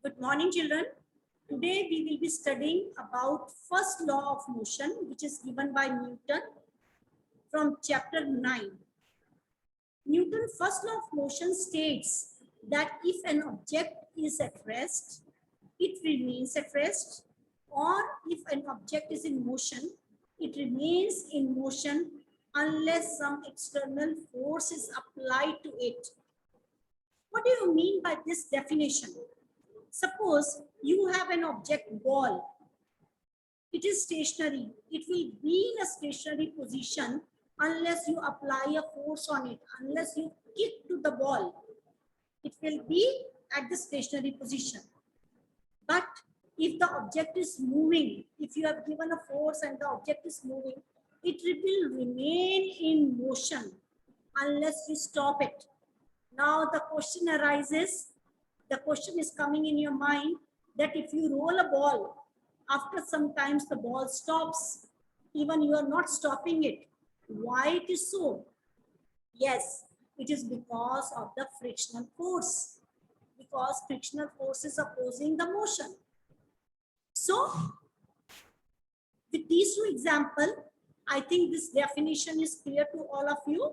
Good morning, children. Today we will be studying about first law of motion, which is given by Newton from chapter 9. Newton's first law of motion states that if an object is at rest, it remains at rest, or if an object is in motion, it remains in motion unless some external force is applied to it. What do you mean by this definition? Suppose you have an object ball. It is stationary. It will be in a stationary position unless you apply a force on it, unless you kick to the ball. It will be at the stationary position. But if the object is moving, if you have given a force and the object is moving, it will remain in motion unless you stop it. Now the question arises, the question is coming in your mind that if you roll a ball, after some times the ball stops, even you are not stopping it. Why it is so? Yes, it is because of the frictional force. Because frictional force is opposing the motion. So, with these two examples, I think this definition is clear to all of you.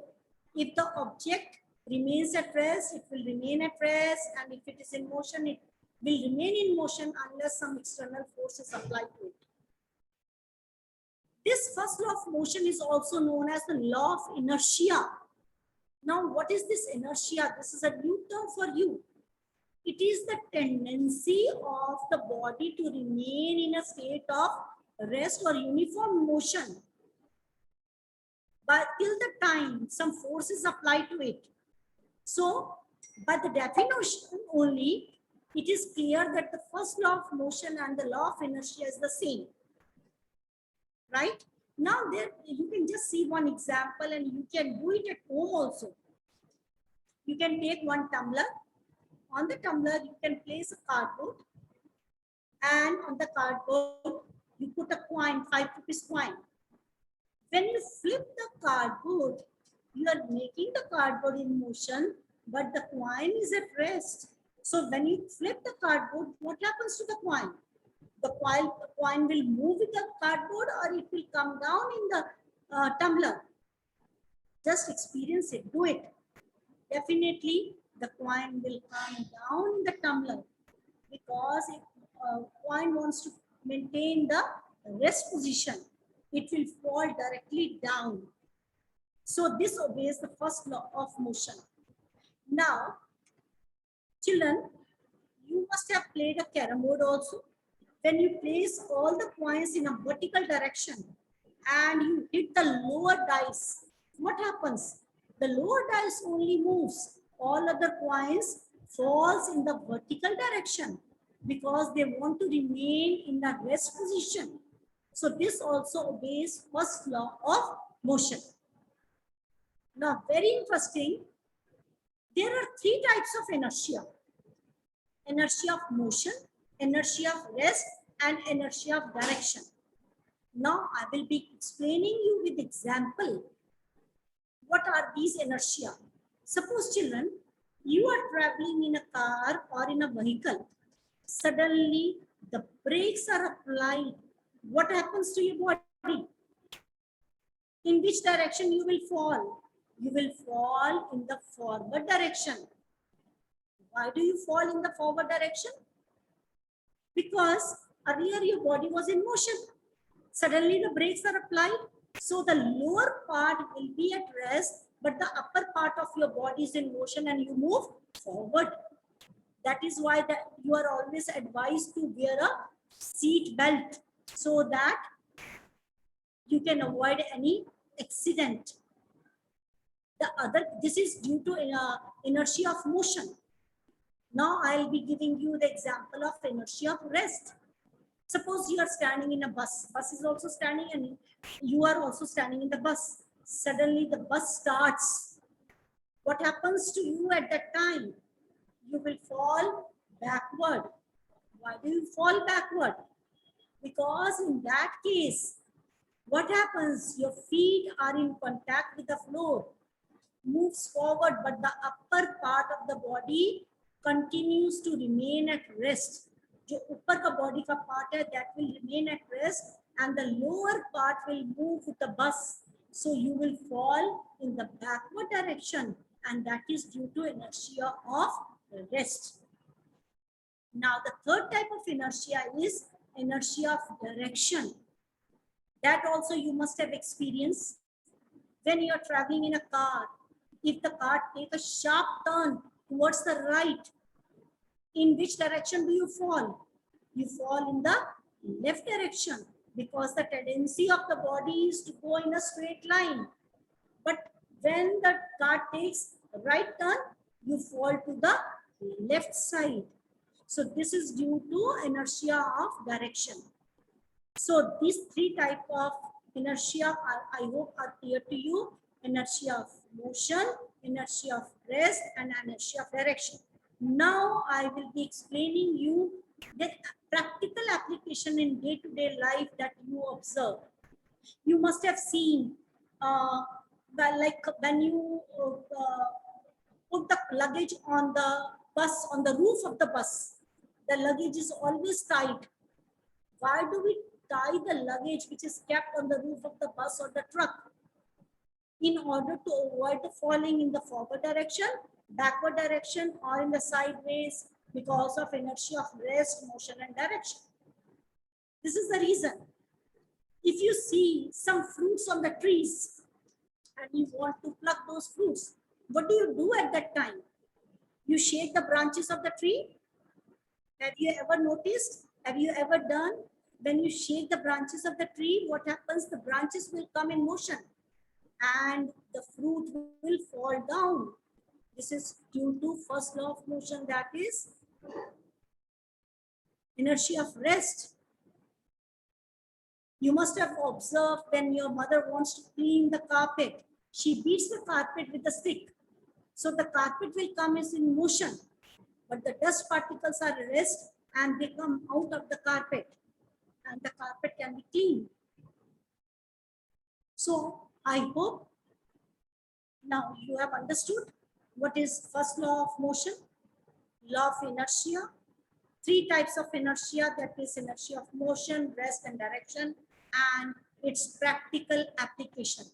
If the object remains at rest, it will remain at rest, and if it is in motion, it will remain in motion unless some external force is applied to it. This first law of motion is also known as the law of inertia. Now, what is this inertia? This is a new term for you. It is the tendency of the body to remain in a state of rest or uniform motion, but till the time some force is applied to it. So, by the definition only, it is clear that the first law of motion and the law of inertia is the same. Right? Now, there you can just see one example, and you can do it at home also. You can take one tumbler. On the tumbler, you can place a cardboard, and on the cardboard, you put a coin, 5 rupees coin. When you flip the cardboard, you are making the cardboard in motion, but the coin is at rest. So when you flip the cardboard, what happens to the coin? The coin will move with the cardboard, or it will come down in the tumbler. Just experience it, do it. Definitely the coin will come down in the tumbler, because if coin wants to maintain the rest position, it will fall directly down. So this obeys the first law of motion. Now, children, you must have played a carom board also. When you place all the coins in a vertical direction and you hit the lower dice, what happens? The lower dice only moves. All other coins falls in the vertical direction because they want to remain in the rest position. So this also obeys first law of motion. Now, very interesting. There are 3 types of inertia. Inertia of motion, inertia of rest, and inertia of direction. Now, I will be explaining you with example. What are these inertia? Suppose, children, you are traveling in a car or in a vehicle. Suddenly, the brakes are applied. What happens to your body? In which direction you will fall? You will fall in the forward direction. Why do you fall in the forward direction? Because earlier your body was in motion. Suddenly the brakes are applied. So the lower part will be at rest, but the upper part of your body is in motion and you move forward. That is why you are always advised to wear a seat belt so that you can avoid any accident. This is due to inertia of motion. Now I'll be giving you the example of inertia of rest. Suppose you are standing in a bus. Bus is also standing and you are also standing in the bus. Suddenly the bus starts. What happens to you at that time? You will fall backward. Why do you fall backward? Because in that case, what happens? Your feet are in contact with the floor, moves forward, but the upper part of the body continues to remain at rest. जो ऊपर का body का part है, that will remain at rest, and the lower part will move with the bus. So you will fall in the backward direction, and that is due to inertia of rest. Now the third type of inertia is inertia of direction. That also you must have experienced when you are traveling in a car. If the car takes a sharp turn towards the right, in which direction do you fall? You fall in the left direction, because the tendency of the body is to go in a straight line. But when the car takes a right turn, you fall to the left side. So this is due to inertia of direction. So these three types of inertia I hope are clear to you: inertia of motion, inertia of rest, and inertia of direction. Now I will be explaining you the practical application in day-to-day life that you observe. You must have seen, like when you put the luggage on the bus, on the roof of the bus, the luggage is always tight. Why do we tie the luggage which is kept on the roof of the bus or the truck? In order to avoid falling in the forward direction, backward direction, or in the sideways, because of inertia of rest, motion, and direction. This is the reason. If you see some fruits on the trees and you want to pluck those fruits, what do you do at that time? You shake the branches of the tree. Have you ever noticed? Have you ever done? When you shake the branches of the tree, what happens? The branches will come in motion and the fruit will fall down. This is due to first law of motion, that is inertia of rest. You must have observed when your mother wants to clean the carpet, she beats the carpet with a stick. So the carpet will come as in motion, but the dust particles are at rest and they come out of the carpet, and the carpet can be cleaned. So I hope now you have understood what is first law of motion, law of inertia, three types of inertia, that is inertia of motion, rest, and direction, and its practical application.